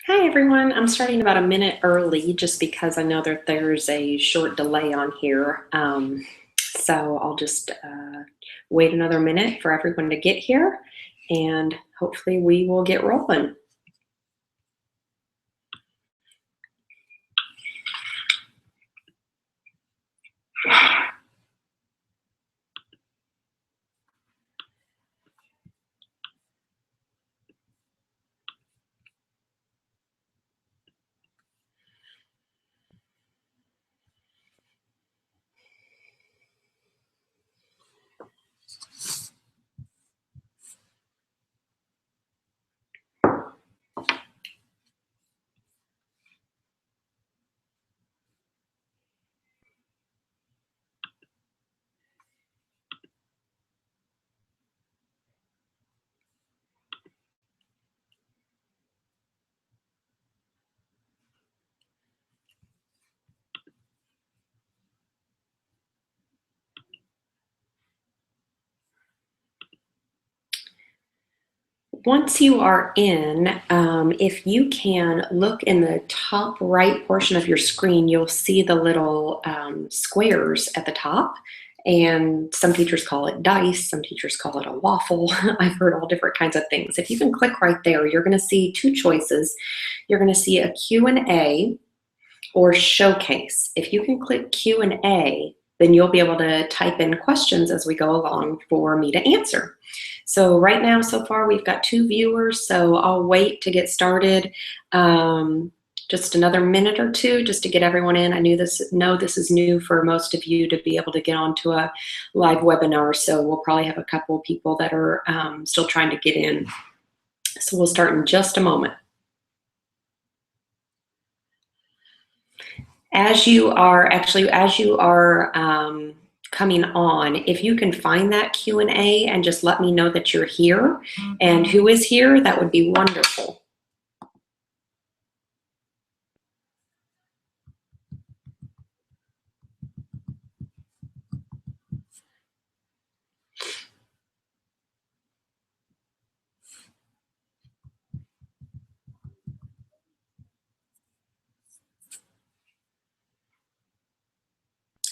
Hi everyone, I'm starting about a minute early just because I know that there's a short delay on here. So I'll just wait another minute for everyone to get here and hopefully we will get rolling. Once you are in, if you can look in the top right portion of your screen, you'll see the little squares at the top. And some teachers call it dice, some teachers call it a waffle. I've heard all different kinds of things. If you can click right there, you're going to see two choices. You're going to see a Q&A or showcase. If you can click Q&A, then you'll be able to type in questions as we go along for me to answer. So right now, so far, we've got 2 viewers, so I'll wait to get started. Just another minute or two just to get everyone in. I know this is new for most of you to be able to get onto a live webinar, so we'll probably have a couple of people that are still trying to get in. So we'll start in just a moment. As you are coming on, if you can find that Q&A and just let me know that you're here and who is here, that would be wonderful.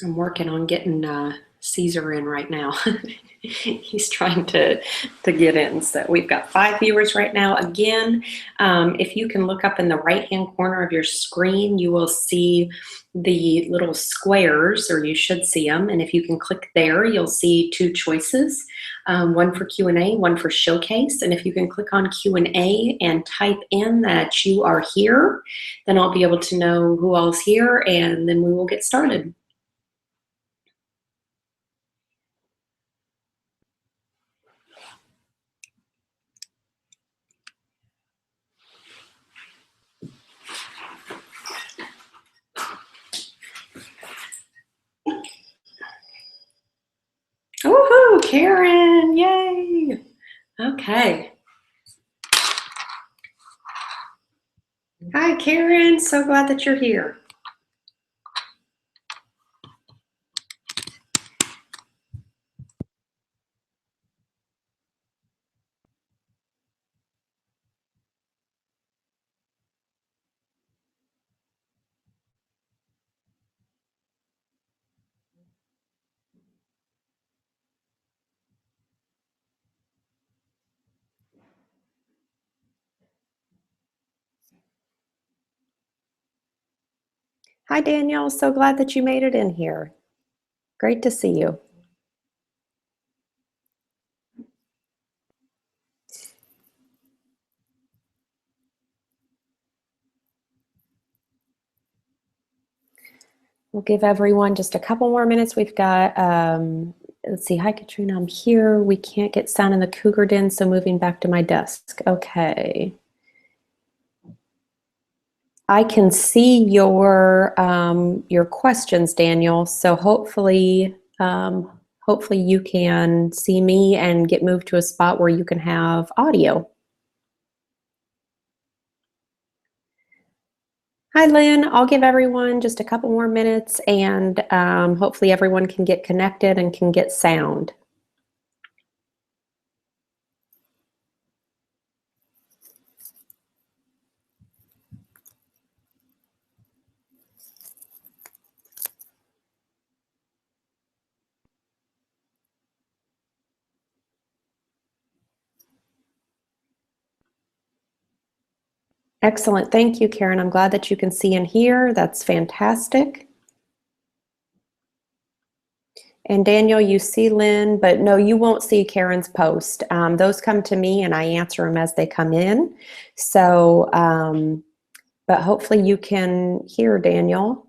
I'm working on getting Caesar in right now. He's trying to get in. So we've got 5 viewers right now. Again, if you can look up in the right-hand corner of your screen, you will see the little squares, or you should see them. And if you can click there, you'll see 2 choices, one for Q&A, one for showcase. And if you can click on Q&A and type in that you are here, then I'll be able to know who all's here, and then we will get started. Woohoo, Karen, yay. Okay. Hi, Karen, so glad that you're here. Hi, Danielle, so glad that you made it in here. Great to see you. We'll give everyone just a couple more minutes. We've got, let's see, hi, Katrina, I'm here. We can't get sound in the Cougar Den, so moving back to my desk. Okay. I can see your questions, Daniel, so hopefully you can see me and get moved to a spot where you can have audio. Hi, Lynn. I'll give everyone just a couple more minutes, and hopefully everyone can get connected and can get sound. Excellent. Thank you, Karen. I'm glad that you can see and hear. That's fantastic. And Daniel, you see Lynn, but no, you won't see Karen's post. Those come to me and I answer them as they come in. So, but hopefully you can hear Daniel.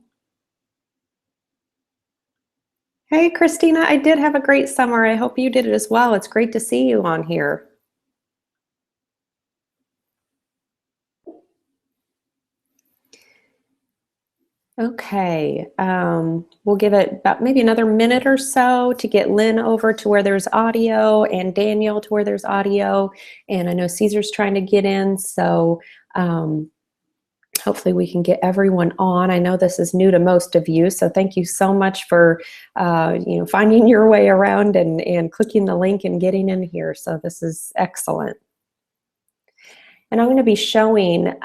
Hey, Christina, I did have a great summer. I hope you did it as well. It's great to see you on here. Okay, we'll give it about maybe another minute or so to get Lynn over to where there's audio and Daniel to where there's audio. And I know Caesar's trying to get in, so hopefully we can get everyone on. I know this is new to most of you, so thank you so much for finding your way around and clicking the link and getting in here. So this is excellent. And I'm going to be showing a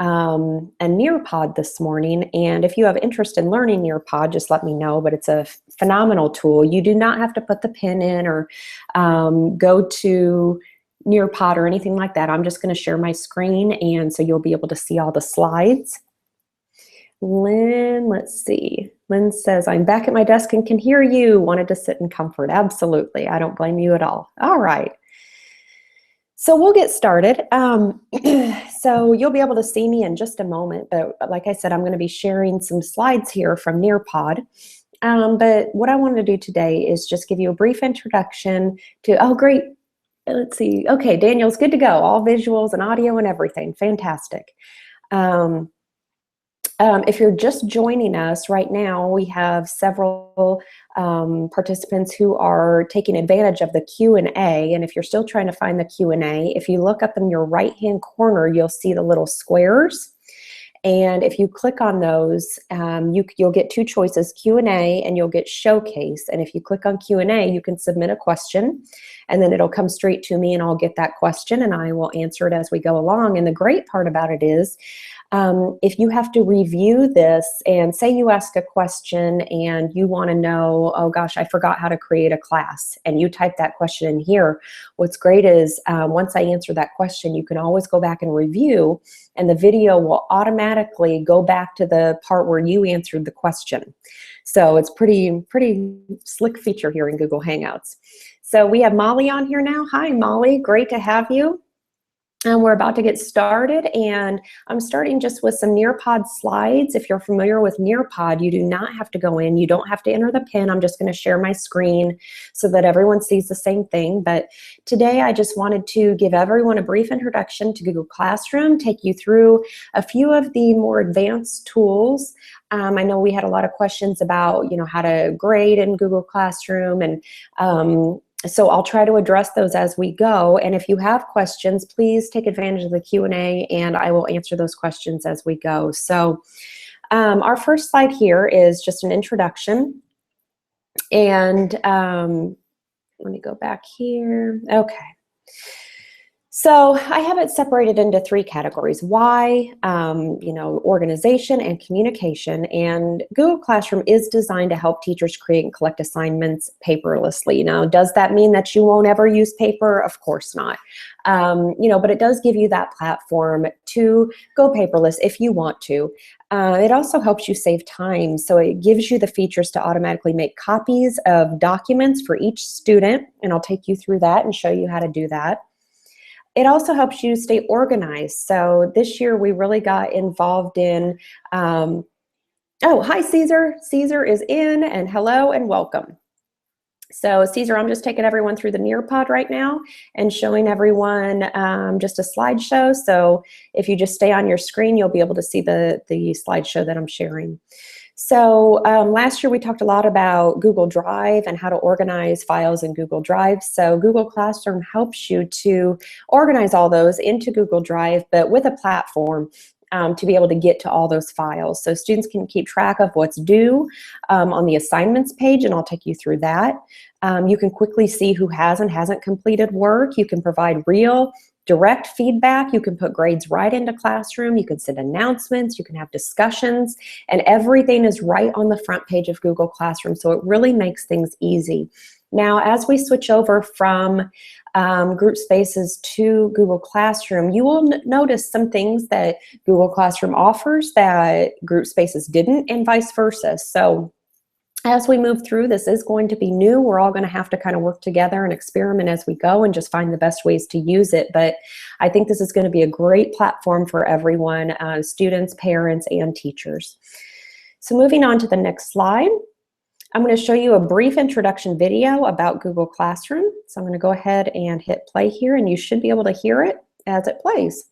Nearpod this morning. And if you have interest in learning Nearpod, just let me know. But it's a phenomenal tool. You do not have to put the pin in or go to Nearpod or anything like that. I'm just going to share my screen, and so you'll be able to see all the slides. Lynn, let's see. Lynn says, I'm back at my desk and can hear you. Wanted to sit in comfort. Absolutely. I don't blame you at all. All right. So we'll get started. So you'll be able to see me in just a moment, but like I said, I'm going to be sharing some slides here from Nearpod. But what I wanted to do today is just give you a brief introduction to, oh great, let's see. Okay, Daniel's good to go. All visuals and audio and everything. Fantastic. If you're just joining us right now, we have several participants who are taking advantage of the Q&A. And if you're still trying to find the Q&A, if you look up in your right-hand corner, you'll see the little squares. And if you click on those, you'll get two choices, Q&A and you'll get Showcase. And if you click on Q&A, you can submit a question and then it'll come straight to me and I'll get that question and I will answer it as we go along. And the great part about it is, if you have to review this and say you ask a question and you want to know, oh gosh, I forgot how to create a class, and you type that question in here, what's great is once I answer that question, you can always go back and review and the video will automatically go back to the part where you answered the question. So it's pretty slick feature here in Google Hangouts. So we have Molly on here now. Hi, Molly. Great to have you. And we're about to get started, and I'm starting just with some Nearpod slides. If you're familiar with Nearpod, you do not have to go in. You don't have to enter the pin. I'm just going to share my screen so that everyone sees the same thing. But today I just wanted to give everyone a brief introduction to Google Classroom, take you through a few of the more advanced tools. I know we had a lot of questions about, how to grade in Google Classroom, and so I'll try to address those as we go. And if you have questions, please take advantage of the Q&A and I will answer those questions as we go. So our first slide here is just an introduction. And let me go back here. Okay. So I have it separated into three categories: why, organization and communication. And Google Classroom is designed to help teachers create and collect assignments paperlessly. Now, does that mean that you won't ever use paper? Of course not. But it does give you that platform to go paperless if you want to. It also helps you save time. So it gives you the features to automatically make copies of documents for each student. And I'll take you through that and show you how to do that. It also helps you stay organized. So this year we really got involved in, oh, hi Caesar. Caesar is in, and hello and welcome. So Caesar, I'm just taking everyone through the Nearpod right now and showing everyone just a slideshow. So if you just stay on your screen, you'll be able to see the slideshow that I'm sharing. So last year we talked a lot about Google Drive and how to organize files in Google Drive. So Google Classroom helps you to organize all those into Google Drive, but with a platform to be able to get to all those files. So students can keep track of what's due on the assignments page, and I'll take you through that. You can quickly see who has and hasn't completed work. You can provide real direct feedback. You can put grades right into Classroom. You can send announcements. You can have discussions, and everything is right on the front page of Google Classroom. So it really makes things easy. Now, as we switch over from group spaces to Google Classroom, you will notice some things that Google Classroom offers that group spaces didn't, and vice versa. So as we move through, this is going to be new. We're all going to have to kind of work together and experiment as we go and just find the best ways to use it. But I think this is going to be a great platform for everyone, students, parents, and teachers. So moving on to the next slide. I'm going to show you a brief introduction video about Google Classroom. So I'm going to go ahead and hit play here, and you should be able to hear it as it plays.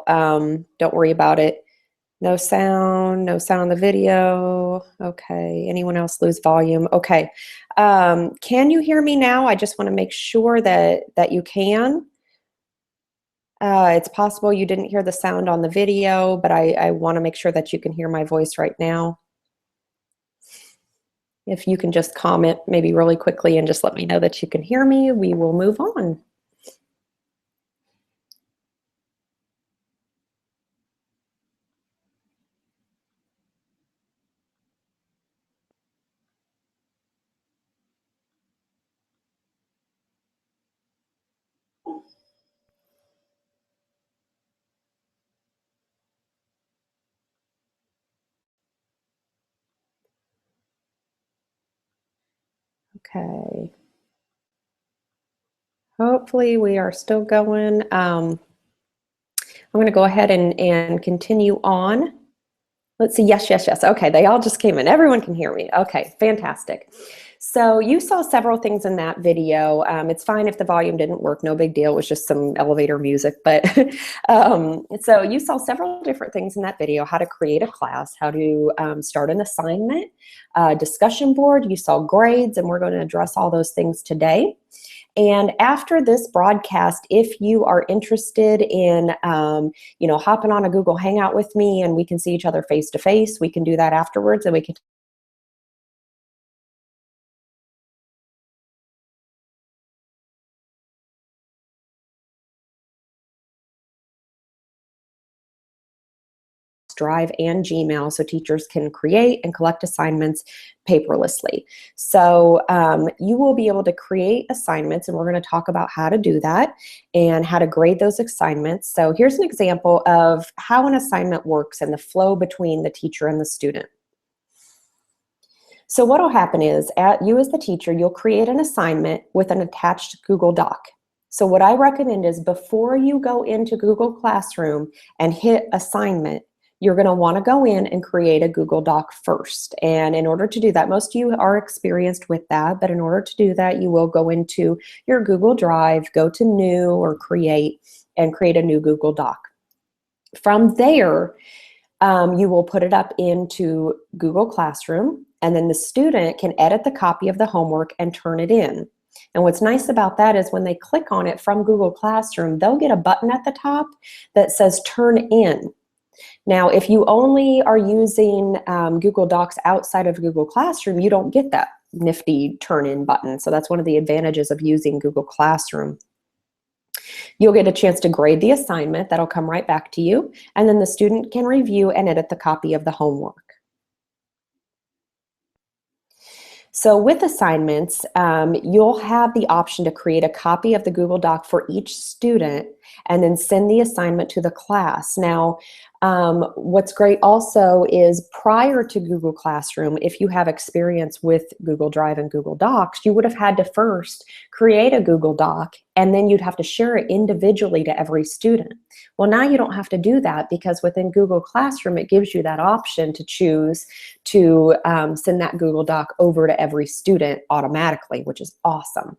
Don't worry about it. No sound, no sound on the video. Okay, anyone else lose volume? Okay, can you hear me now? I just want to make sure that you can. It's possible you didn't hear the sound on the video, but I want to make sure that you can hear my voice right now. If you can just comment maybe really quickly and just let me know that you can hear me, we will move on. Okay. Hopefully we are still going. I'm going to go ahead and continue on. Let's see. Yes, yes, yes. Okay, they all just came in. Everyone can hear me. Okay, fantastic. So you saw several things in that video. It's fine if the volume didn't work. No big deal. It was just some elevator music. But so you saw several different things in that video: how to create a class, how to start an assignment, discussion board. You saw grades, and we're going to address all those things today. And after this broadcast, if you are interested in, hopping on a Google Hangout with me and we can see each other face to face, we can do that afterwards, and we can Drive, and Gmail, so teachers can create and collect assignments paperlessly. So you will be able to create assignments, and we're going to talk about how to do that and how to grade those assignments. So here's an example of how an assignment works and the flow between the teacher and the student. So what will happen is, you as the teacher, you'll create an assignment with an attached Google Doc. So what I recommend is, before you go into Google Classroom and hit assignment, you're going to want to go in and create a Google Doc first. And in order to do that, most of you are experienced with that, but in order to do that, you will go into your Google Drive, go to New or Create, and create a new Google Doc. From there, you will put it up into Google Classroom, and then the student can edit the copy of the homework and turn it in. And what's nice about that is, when they click on it from Google Classroom, they'll get a button at the top that says Turn In. Now, if you only are using Google Docs outside of Google Classroom, you don't get that nifty Turn In button. So that's one of the advantages of using Google Classroom. You'll get a chance to grade the assignment. That'll come right back to you. And then the student can review and edit the copy of the homework. So with assignments, you'll have the option to create a copy of the Google Doc for each student and then send the assignment to the class. Now, what's great also is, prior to Google Classroom, if you have experience with Google Drive and Google Docs, you would have had to first create a Google Doc, and then you'd have to share it individually to every student. Well, now you don't have to do that, because within Google Classroom, it gives you that option to choose to send that Google Doc over to every student automatically, which is awesome.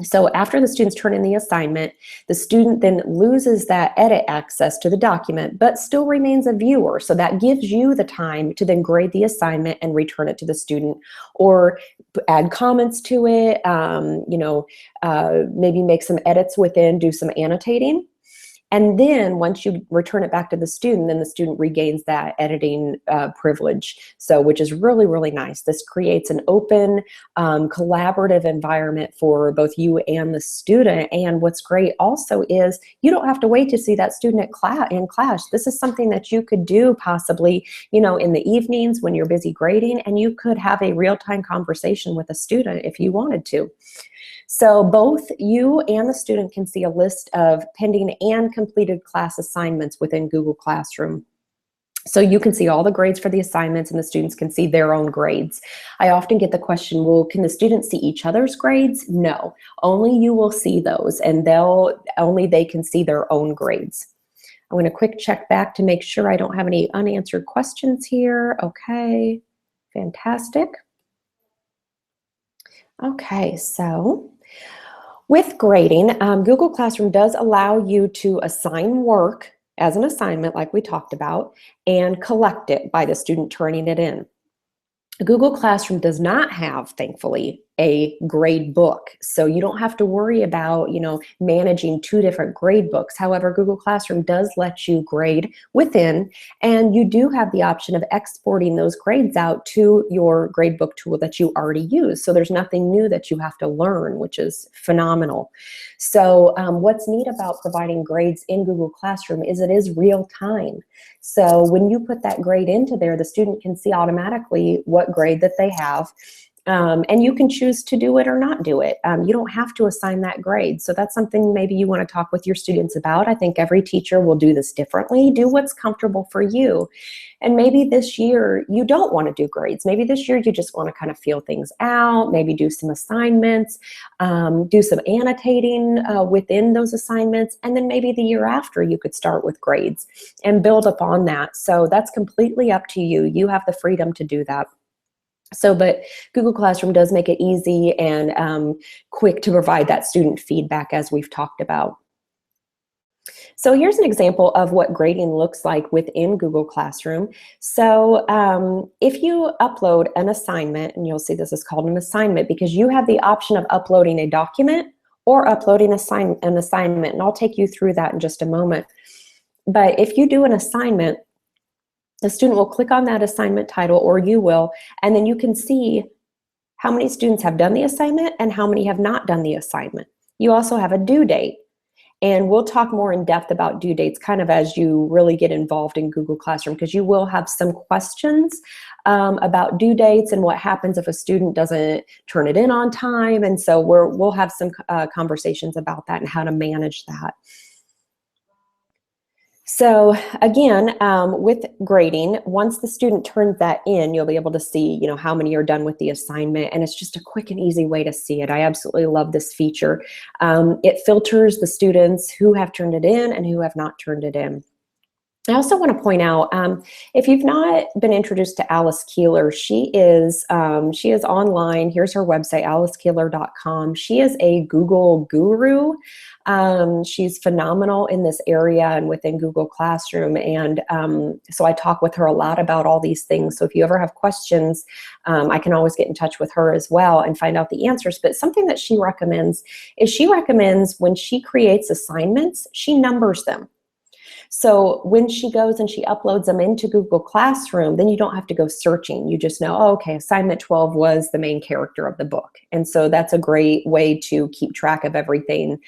So after the students turn in the assignment, the student then loses that edit access to the document, but still remains a viewer. So that gives you the time to then grade the assignment and return it to the student, or add comments to it, maybe make some edits within, do some annotating. And then once you return it back to the student, then the student regains that editing privilege. So, which is really, really nice. This creates an open, collaborative environment for both you and the student. And what's great also is, you don't have to wait to see that student in class. This is something that you could do possibly, in the evenings when you're busy grading, and you could have a real-time conversation with a student if you wanted to. So both you and the student can see a list of pending and completed class assignments within Google Classroom. So you can see all the grades for the assignments, and the students can see their own grades. I often get the question, well, can the students see each other's grades? No, only you will see those, and only they can see their own grades. I'm going to quick check back to make sure I don't have any unanswered questions here. Okay, fantastic. Okay, so with grading, Google Classroom does allow you to assign work as an assignment, like we talked about, and collect it by the student turning it in. Google Classroom does not have, thankfully, a grade book. So you don't have to worry about, managing two different grade books. However, Google Classroom does let you grade within, and you do have the option of exporting those grades out to your gradebook tool that you already use. So there's nothing new that you have to learn, which is phenomenal. So what's neat about providing grades in Google Classroom is it is real time. So when you put that grade into there, the student can see automatically what grade that they have. And you can choose to do it or not do it. You don't have to assign that grade. So that's something maybe you want to talk with your students about. I think every teacher will do this differently. Do what's comfortable for you. And maybe this year you don't want to do grades. Maybe this year you just want to kind of feel things out, maybe do some assignments, do some annotating within those assignments. And then maybe the year after you could start with grades and build upon that. So that's completely up to you. You have the freedom to do that. So, but Google Classroom does make it easy and quick to provide that student feedback, as we've talked about. So here's an example of what grading looks like within Google Classroom. So if you upload an assignment, and you'll see this is called an assignment because you have the option of uploading a document or uploading an assignment, and I'll take you through that in just a moment. But if you do an assignment, the student will click on that assignment title, or you will, and then you can see how many students have done the assignment and how many have not done the assignment. You also have a due date. And we'll talk more in depth about due dates kind of as you really get involved in Google Classroom, because you will have some questions about due dates and what happens if a student doesn't turn it in on time. And so we'll have some conversations about that and how to manage that. So again, with grading, once the student turns that in, you'll be able to see, how many are done with the assignment, and it's just a quick and easy way to see it. I absolutely love this feature. It filters the students who have turned it in and who have not turned it in. I also want to point out, if you've not been introduced to Alice Keeler, she is online. Here's her website, alicekeeler.com. She is a Google guru. She's phenomenal in this area and within Google Classroom. And so I talk with her a lot about all these things. So if you ever have questions, I can always get in touch with her as well and find out the answers. But something that she recommends is when she creates assignments, she numbers them. So when she goes and she uploads them into Google Classroom, then you don't have to go searching. You just know, oh, okay, assignment 12 was the main character of the book. And so that's a great way to keep track of everything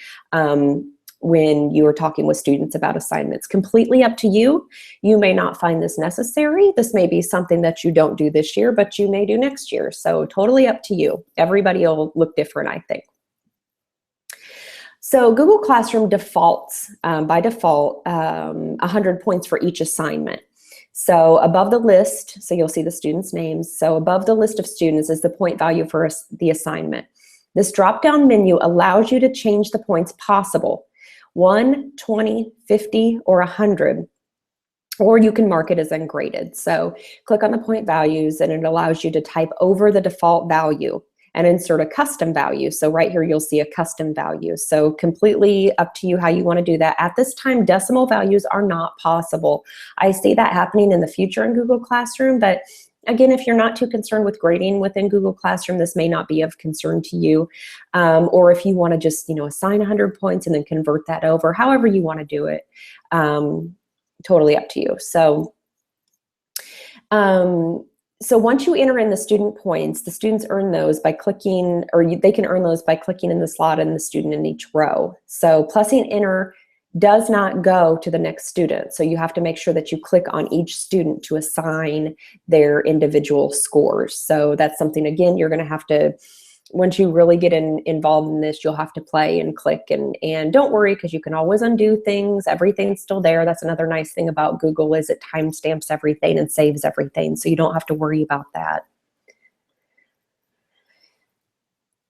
when you are talking with students about assignments. Completely up to you. You may not find this necessary. This may be something that you don't do this year, but you may do next year. So totally up to you. Everybody will look different, I think. So Google Classroom defaults, by default, 100 points for each assignment. So above the list, so you'll see the students' names. So above the list of students is the point value for the assignment. This drop-down menu allows you to change the points possible, 1, 20, 50, or 100. Or you can mark it as ungraded. So click on the point values and it allows you to type over the default value and insert a custom value. So right here, you'll see a custom value. So completely up to you how you want to do that. At this time, decimal values are not possible. I see that happening in the future in Google Classroom, but again, if you're not too concerned with grading within Google Classroom, this may not be of concern to you. Or if you want to just, assign 100 points and then convert that over, however you want to do it, totally up to you. So once you enter in the student points, the students earn those by clicking, they can earn those by clicking in the slot and the student in each row. So plussing enter does not go to the next student. So you have to make sure that you click on each student to assign their individual scores. So that's something, again, you're going to have to, once you really get involved in this, you'll have to play and click, and don't worry, because you can always undo things. Everything's still there. That's another nice thing about Google, is it timestamps everything and saves everything, so you don't have to worry about that.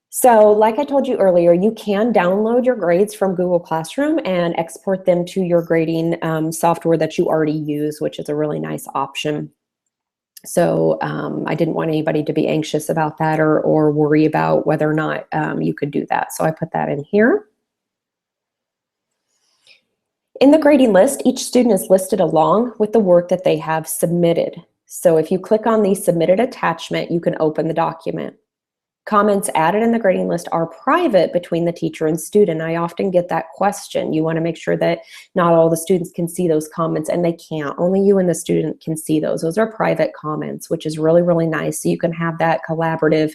So like I told you earlier, you can download your grades from Google Classroom and export them to your grading software that you already use, which is a really nice option. So I didn't want anybody to be anxious about that or worry about whether or not you could do that. So I put that in here. In the grading list, each student is listed along with the work that they have submitted. So if you click on the submitted attachment, you can open the document. Comments added in the grading list are private between the teacher and student. I often get that question. You want to make sure that not all the students can see those comments, and they can't. Only you and the student can see those. Those are private comments, which is really, really nice. So you can have that collaborative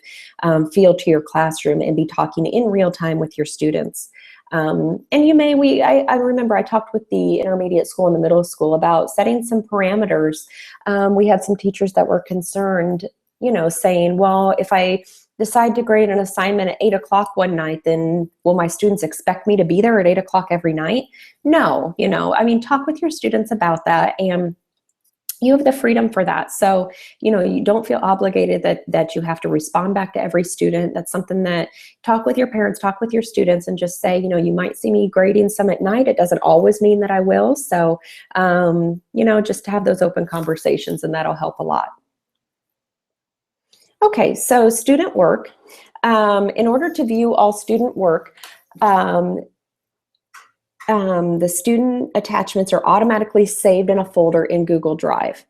feel to your classroom and be talking in real time with your students. And you may, I remember I talked with the intermediate school and the middle school about setting some parameters. We had some teachers that were concerned, saying, well, if I decide to grade an assignment at 8 o'clock one night, then will my students expect me to be there at 8 o'clock every night? No, talk with your students about that, and you have the freedom for that. So, you don't feel obligated that you have to respond back to every student. That's something that, talk with your parents, talk with your students, and just say, you might see me grading some at night. It doesn't always mean that I will. So, just to have those open conversations, and that'll help a lot. Okay, so student work. In order to view all student work, the student attachments are automatically saved in a folder in Google Drive.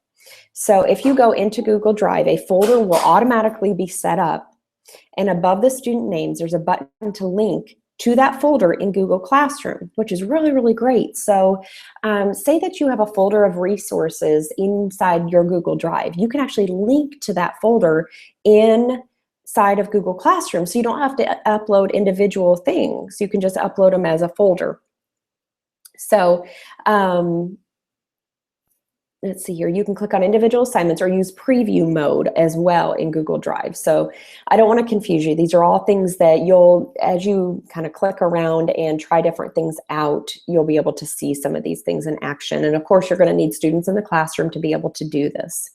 So if you go into Google Drive, a folder will automatically be set up, and above the student names, there's a button to link to that folder in Google Classroom, which is really, really great. So say that you have a folder of resources inside your Google Drive. You can actually link to that folder inside of Google Classroom, so you don't have to upload individual things. You can just upload them as a folder. So let's see here, you can click on individual assignments or use preview mode as well in Google Drive. So I don't want to confuse you. These are all things that you'll, as you kind of click around and try different things out, you'll be able to see some of these things in action. And of course, you're going to need students in the classroom to be able to do this.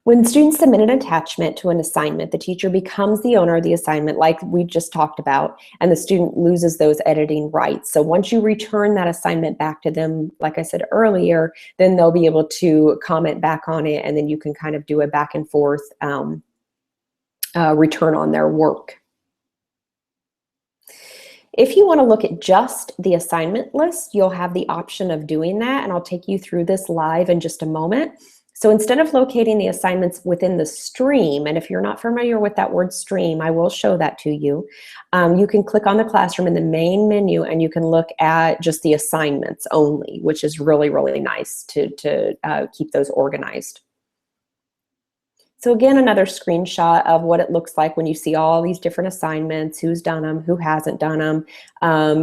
When students submit an attachment to an assignment, the teacher becomes the owner of the assignment, like we just talked about, and the student loses those editing rights. So once you return that assignment back to them, like I said earlier, then they'll be able to comment back on it, and then you can kind of do a back and forth return on their work. If you want to look at just the assignment list, you'll have the option of doing that, and I'll take you through this live in just a moment. So instead of locating the assignments within the stream, and if you're not familiar with that word stream, I will show that to you. You can click on the classroom in the main menu and you can look at just the assignments only, which is really, really nice to keep those organized. So again, another screenshot of what it looks like when you see all these different assignments, who's done them, who hasn't done them.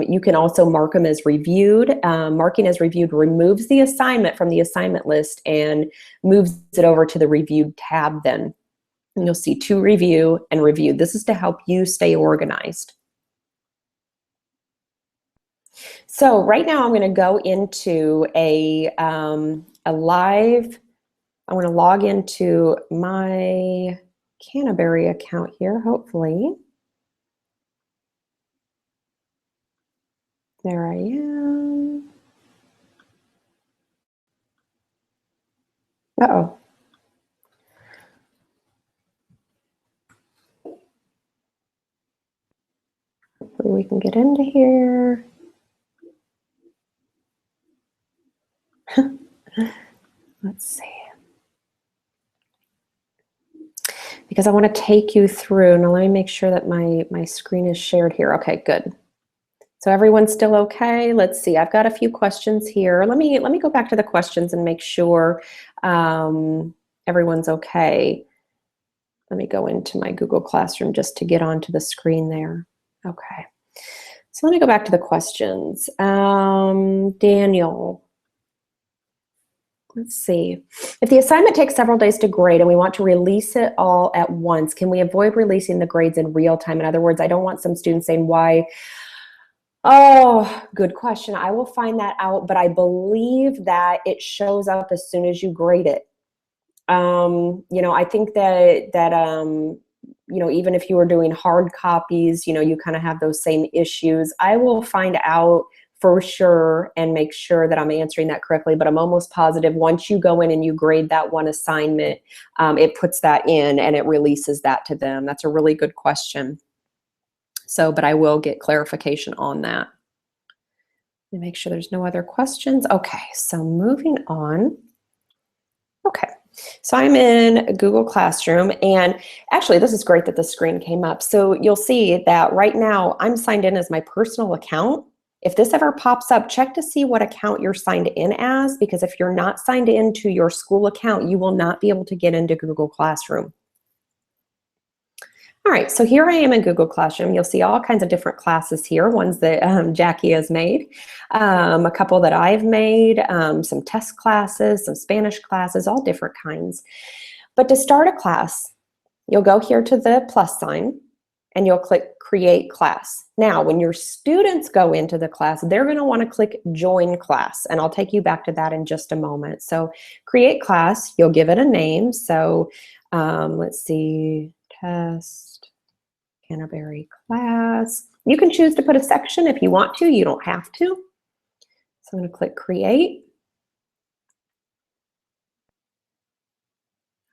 You can also mark them as reviewed. Marking as reviewed removes the assignment from the assignment list and moves it over to the reviewed tab then. And you'll see to review and reviewed. This is to help you stay organized. So right now I'm going to go into a live. I'm going to log into my Canterbury account here, hopefully. There I am. Uh-oh. Hopefully we can get into here. Let's see. Because I want to take you through. Now let me make sure that my screen is shared here. Okay, good. So everyone's still okay? Let's see. I've got a few questions here. Let me go back to the questions and make sure everyone's okay. Let me go into my Google Classroom just to get onto the screen there. Okay. So let me go back to the questions. Daniel. Let's see. If the assignment takes several days to grade and we want to release it all at once, can we avoid releasing the grades in real time? In other words, I don't want some students saying why. Oh, good question. I will find that out, but I believe that it shows up as soon as you grade it. You know, I think that you know, even if you were doing hard copies, you know, you kind of have those same issues. I will find out for sure and make sure that I'm answering that correctly, but I'm almost positive once you go in and you grade that one assignment, it puts that in and it releases that to them. That's a really good question. So, but I will get clarification on that. Let me make sure there's no other questions. Okay, so moving on. Okay, so I'm in Google Classroom, and actually this is great that the screen came up. So you'll see that right now I'm signed in as my personal account. If this ever pops up, check to see what account you're signed in as, because if you're not signed into your school account, you will not be able to get into Google Classroom. All right, so here I am in Google Classroom. You'll see all kinds of different classes here, ones that Jackie has made, a couple that I've made, some test classes, some Spanish classes, all different kinds. But to start a class, you'll go here to the plus sign and you'll click Create Class. Now, when your students go into the class, they're going to want to click Join Class, and I'll take you back to that in just a moment. So Create Class, you'll give it a name. So let's see, Test Canterbury Class. You can choose to put a section if you want to. You don't have to. So I'm going to click Create.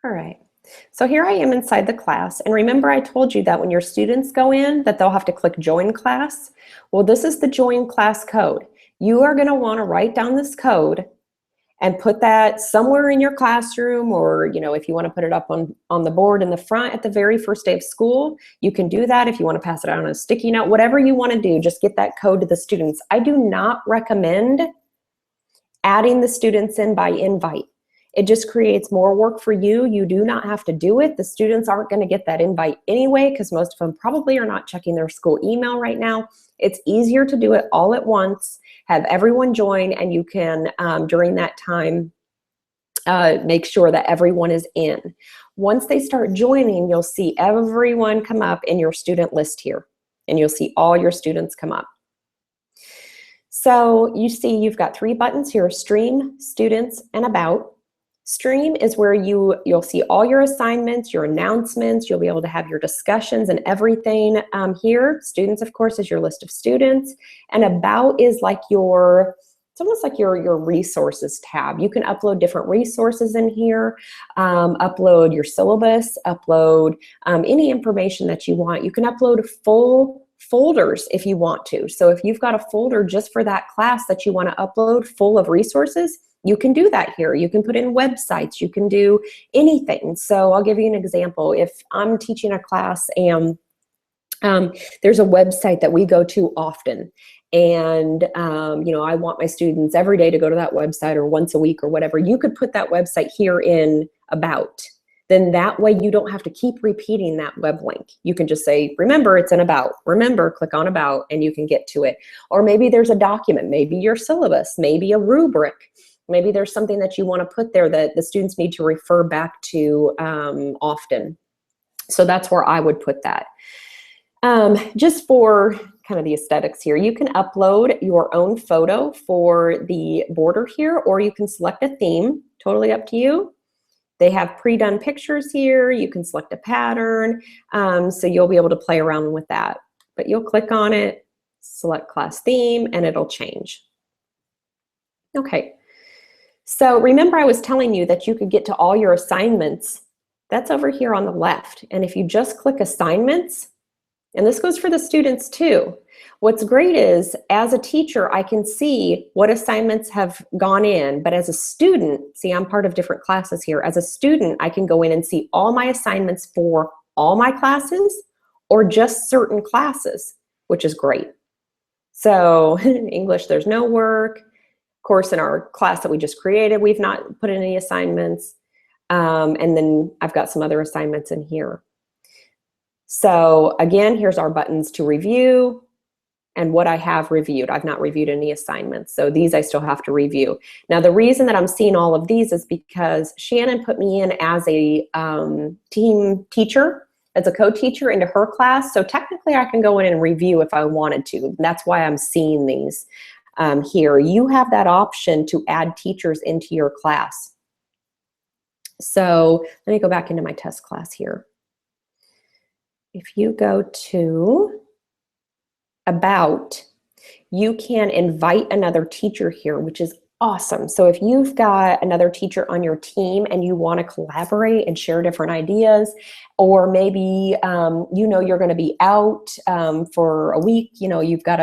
All right. So here I am inside the class, and remember I told you that when your students go in that they'll have to click Join Class. Well, this is the Join Class code. You are going to want to write down this code and put that somewhere in your classroom, or you know, if you want to put it up on the board in the front at the very first day of school, you can do that. If you want to pass it out on a sticky note, whatever you want to do, just get that code to the students. I do not recommend adding the students in by invite. It just creates more work for you. You do not have to do it. The students aren't going to get that invite anyway, because most of them probably are not checking their school email right now. It's easier to do it all at once, have everyone join, and you can, during that time, make sure that everyone is in. Once they start joining, you'll see everyone come up in your student list here, and you'll see all your students come up. So you see you've got 3 buttons here: Stream, Students, and About. Stream is where you'll see all your assignments, your announcements. You'll be able to have your discussions and everything here. Students, of course, is your list of students. And About is like it's almost like your resources tab. You can upload different resources in here, upload your syllabus, upload any information that you want. You can upload full folders if you want to. So if you've got a folder just for that class that you want to upload full of resources, you can do that here. You can put in websites, you can do anything. So I'll give you an example. If I'm teaching a class and there's a website that we go to often, and I want my students every day to go to that website, or once a week or whatever, you could put that website here in About. Then that way you don't have to keep repeating that web link. You can just say, remember, it's an About. Remember, click on About, and you can get to it. Or maybe there's a document, maybe your syllabus, maybe a rubric. Maybe there's something that you want to put there that the students need to refer back to often. So that's where I would put that. Just for kind of the aesthetics here, you can upload your own photo for the border here, or you can select a theme, totally up to you. They have pre-done pictures here. You can select a pattern, so you'll be able to play around with that. But you'll click on it, select class theme, and it'll change. Okay, so remember I was telling you that you could get to all your assignments. That's over here on the left. And if you just click assignments, and this goes for the students too. What's great is, as a teacher, I can see what assignments have gone in, but as a student, see, I'm part of different classes here. As a student, I can go in and see all my assignments for all my classes or just certain classes, which is great. So in English, there's no work. Of course, in our class that we just created, we've not put in any assignments. And then I've got some other assignments in here. So again, here's our buttons to review and what I have reviewed. I've not reviewed any assignments, so these I still have to review. Now, the reason that I'm seeing all of these is because Shannon put me in as a team teacher, as a co-teacher into her class. So technically I can go in and review if I wanted to. That's why I'm seeing these here. You have that option to add teachers into your class. So let me go back into my test class here. If you go to About, you can invite another teacher here, which is awesome. So if you've got another teacher on your team and you want to collaborate and share different ideas, or maybe you're going to be out for a week, you've got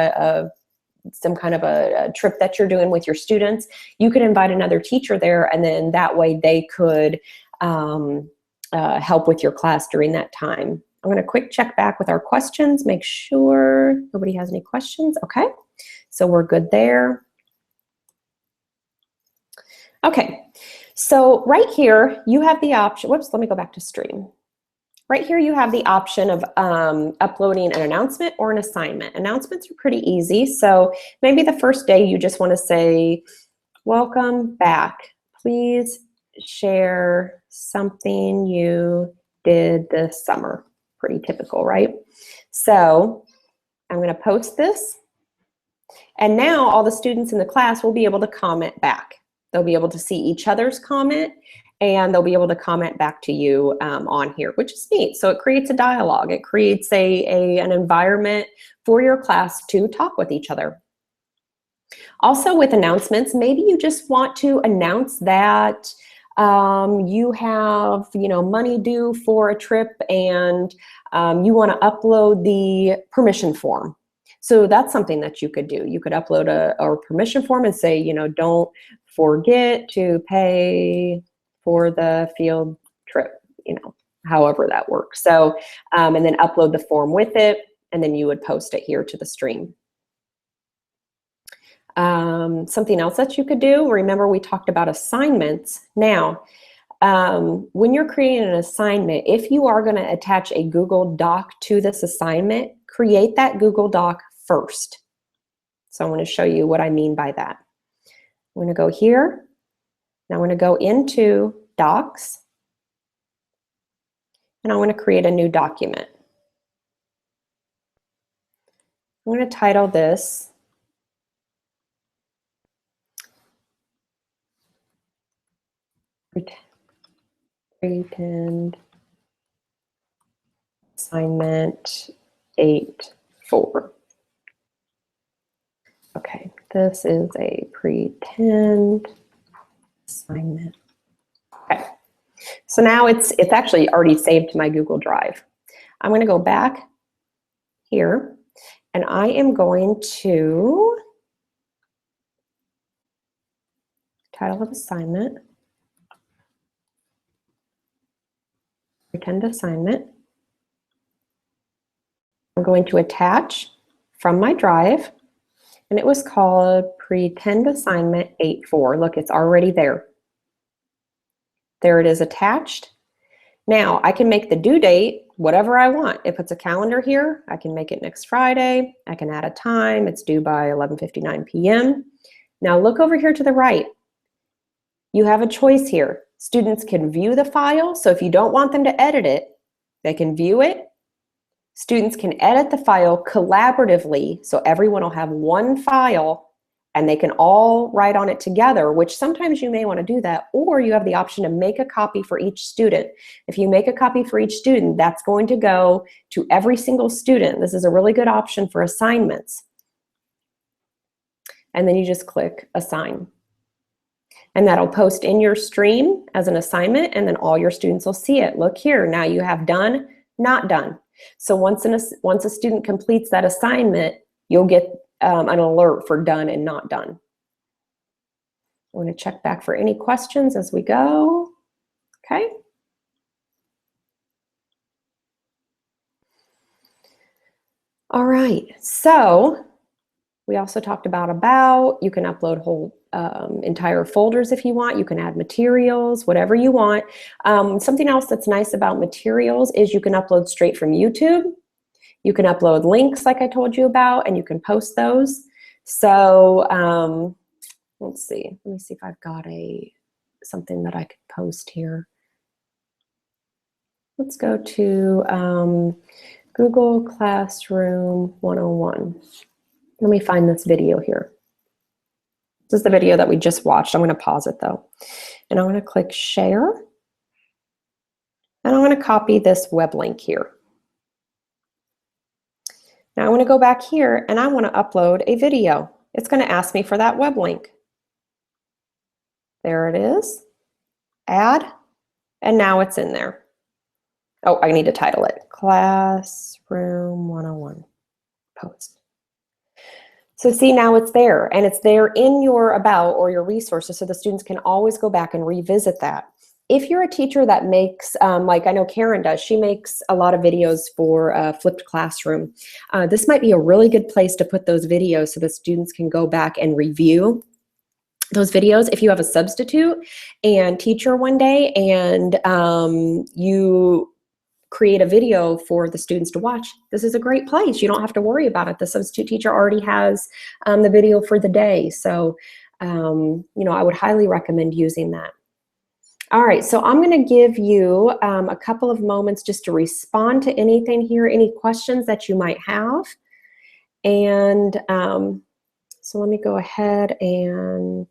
some kind of a trip that you're doing with your students, you could invite another teacher there, and then that way they could help with your class during that time. I'm going to quick check back with our questions, make sure nobody has any questions. Okay, so we're good there. Okay, so right here you have the option, whoops, let me go back to stream. Right here you have the option of uploading an announcement or an assignment. Announcements are pretty easy, so maybe the first day you just want to say, welcome back. Please share something you did this summer. Pretty typical, right? So I'm going to post this, and now all the students in the class will be able to comment back. They'll be able to see each other's comment, and they'll be able to comment back to you on here, which is neat. So it creates a dialogue. It creates an environment for your class to talk with each other. Also with announcements, maybe you just want to announce that you have money due for a trip, and you want to upload the permission form. So that's something that you could do. You could upload a permission form and say, don't forget to pay for the field trip, however that works. So, and then upload the form with it, and then you would post it here to the stream. Something else that you could do, remember we talked about assignments. Now, when you're creating an assignment, if you are going to attach a Google Doc to this assignment, create that Google Doc first. So I'm going to show you what I mean by that. I'm going to go here. Now I'm going to go into Docs, and I'm going to create a new document. I'm going to title this Pretend Assignment 8-4. Okay, this is a pretend assignment. Okay, so now it's actually already saved to my Google Drive. I'm going to go back here, and I am going to title of assignment, pretend assignment. I'm going to attach from my drive, and it was called Pretend Assignment 8-4. Look, it's already there. There it is attached. Now I can make the due date whatever I want. It puts a calendar here. I can make it next Friday. I can add a time. It's due by 11:59 p.m. Now look over here to the right. You have a choice here. Students can view the file. So if you don't want them to edit it, they can view it. Students can edit the file collaboratively, so everyone will have one file and they can all write on it together, which sometimes you may want to do that, or you have the option to make a copy for each student. If you make a copy for each student, that's going to go to every single student. This is a really good option for assignments. And then you just click Assign. And that'll post in your stream as an assignment, and then all your students will see it. Look here, now you have done, not done. So once a student completes that assignment, you'll get an alert for done and not done. I'm going to check back for any questions as we go. Okay. All right, so we also talked about you can upload whole entire folders if you want. You can add materials, whatever you want. Something else that's nice about materials is you can upload straight from YouTube. You can upload links like I told you about, and you can post those. So let's see. Let me see if I've got something that I could post here. Let's go to Google Classroom 101. Let me find this video here. This is the video that we just watched. I'm going to pause it though. And I'm going to click share. And I'm going to copy this web link here. Now I want to go back here and I want to upload a video. It's going to ask me for that web link. There it is. Add. And now it's in there. Oh, I need to title it. Classroom 101. Post. So see, now it's there, and it's there in your about or your resources, so the students can always go back and revisit that. If you're a teacher that makes, like I know Karen does, she makes a lot of videos for Flipped Classroom. This might be a really good place to put those videos so the students can go back and review those videos. If you have a substitute and teacher one day and you create a video for the students to watch, this is a great place. You don't have to worry about it. The substitute teacher already has the video for the day. So, you know, I would highly recommend using that. All right, so I'm going to give you a couple of moments just to respond to anything here, any questions that you might have. And so let me go ahead and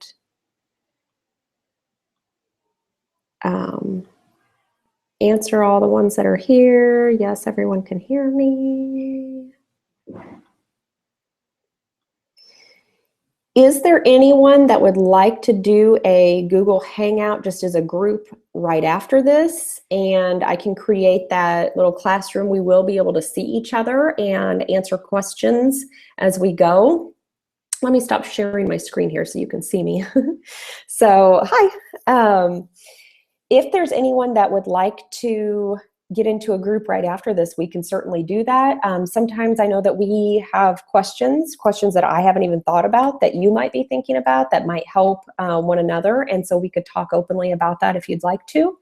answer all the ones that are here. Yes, everyone can hear me. Is there anyone that would like to do a Google Hangout just as a group right after this? And I can create that little classroom. We will be able to see each other and answer questions as we go. Let me stop sharing my screen here so you can see me. So, hi. If there's anyone that would like to get into a group right after this, we can certainly do that. Sometimes I know that we have questions that I haven't even thought about that you might be thinking about that might help one another. And so we could talk openly about that if you'd like to.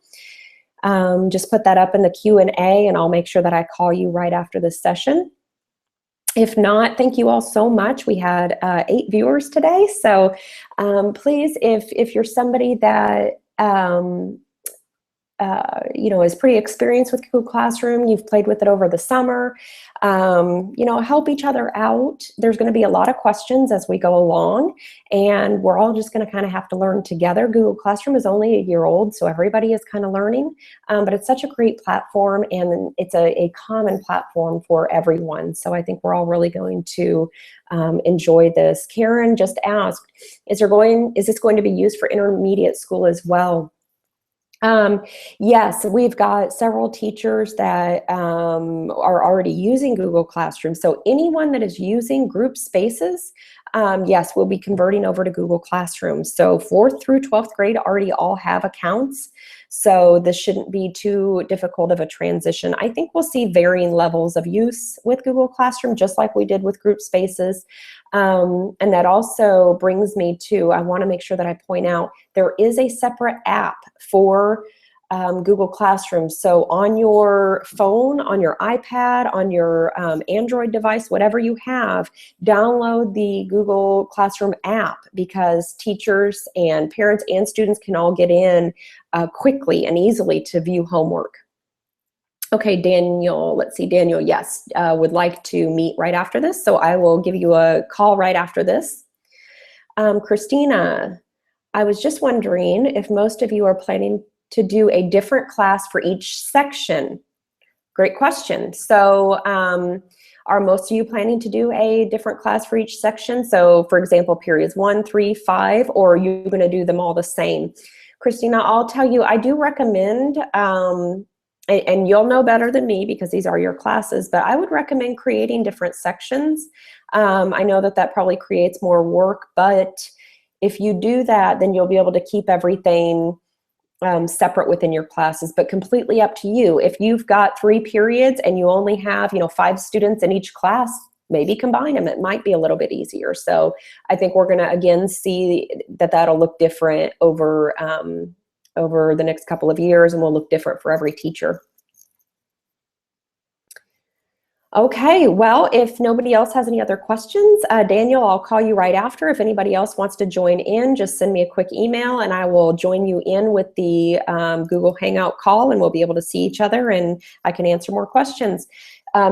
Just put that up in the Q&A and I'll make sure that I call you right after this session. If not, thank you all so much. We had 8 viewers today. So please, if you're somebody that is pretty experienced with Google Classroom, you've played with it over the summer, help each other out. There's going to be a lot of questions as we go along, and we're all just going to kind of have to learn together. Google Classroom is only a year old, so everybody is kind of learning, but it's such a great platform, and it's a common platform for everyone. So I think we're all really going to enjoy this. Karen just asked, is this going to be used for intermediate school as well? Yes, we've got several teachers that are already using Google Classroom. So anyone that is using group spaces, yes, we'll be converting over to Google Classroom. So 4th through 12th grade already all have accounts. So this shouldn't be too difficult of a transition. I think we'll see varying levels of use with Google Classroom, just like we did with group spaces. And that also brings me to, I want to make sure that I point out, there is a separate app for Google Classroom. So on your phone, on your iPad, on your Android device, whatever you have, download the Google Classroom app, because teachers and parents and students can all get in quickly and easily to view homework. Okay, Daniel, let's see, Daniel, yes, would like to meet right after this, so I will give you a call right after this. Christina, I was just wondering if most of you are planning to do a different class for each section. Great question. So are most of you planning to do a different class for each section? So for example, periods 1, 3, 5, or are you going to do them all the same? Christina, I'll tell you, I do recommend, and you'll know better than me because these are your classes, but I would recommend creating different sections. I know that probably creates more work, but if you do that, then you'll be able to keep everything separate within your classes, but completely up to you. If you've got 3 periods and you only have 5 students in each class, maybe combine them. It might be a little bit easier. So I think we're going to again see that that'll look different over the next couple of years, and will look different for every teacher. Okay, well, if nobody else has any other questions, Daniel, I'll call you right after. If anybody else wants to join in, just send me a quick email and I will join you in with the Google Hangout call, and we'll be able to see each other and I can answer more questions.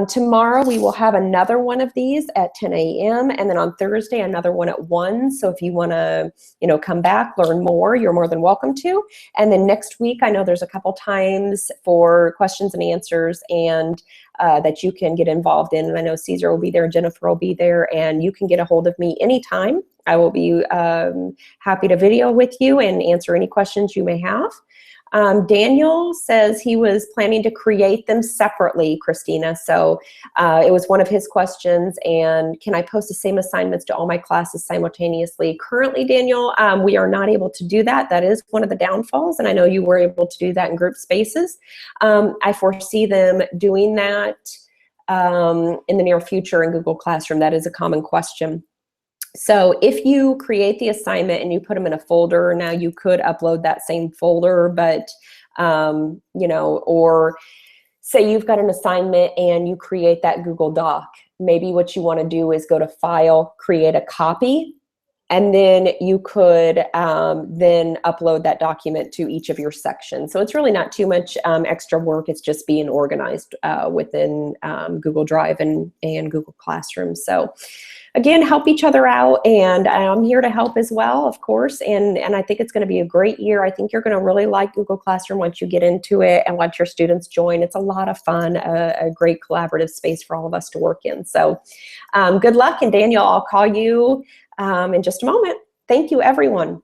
Tomorrow we will have another one of these at 10 a.m. and then on Thursday another one at 1. So if you want to, come back, learn more, you're more than welcome to. And then next week, I know there's a couple times for questions and answers and that you can get involved in. And I know Caesar will be there, Jennifer will be there, and you can get a hold of me anytime. I will be happy to video with you and answer any questions you may have. Daniel says he was planning to create them separately, Christina. So it was one of his questions. And can I post the same assignments to all my classes simultaneously? Currently, Daniel, we are not able to do that. That is one of the downfalls. And I know you were able to do that in group spaces. I foresee them doing that in the near future in Google Classroom. That is a common question. So if you create the assignment and you put them in a folder, now you could upload that same folder, but, or say you've got an assignment and you create that Google Doc. Maybe what you want to do is go to File, create a copy, and then you could then upload that document to each of your sections. So it's really not too much extra work. It's just being organized within Google Drive and Google Classroom. So again, help each other out, and I'm here to help as well, of course, and I think it's going to be a great year. I think you're going to really like Google Classroom once you get into it and once your students join. It's a lot of fun, a great collaborative space for all of us to work in. So good luck, and Daniel, I'll call you in just a moment. Thank you, everyone.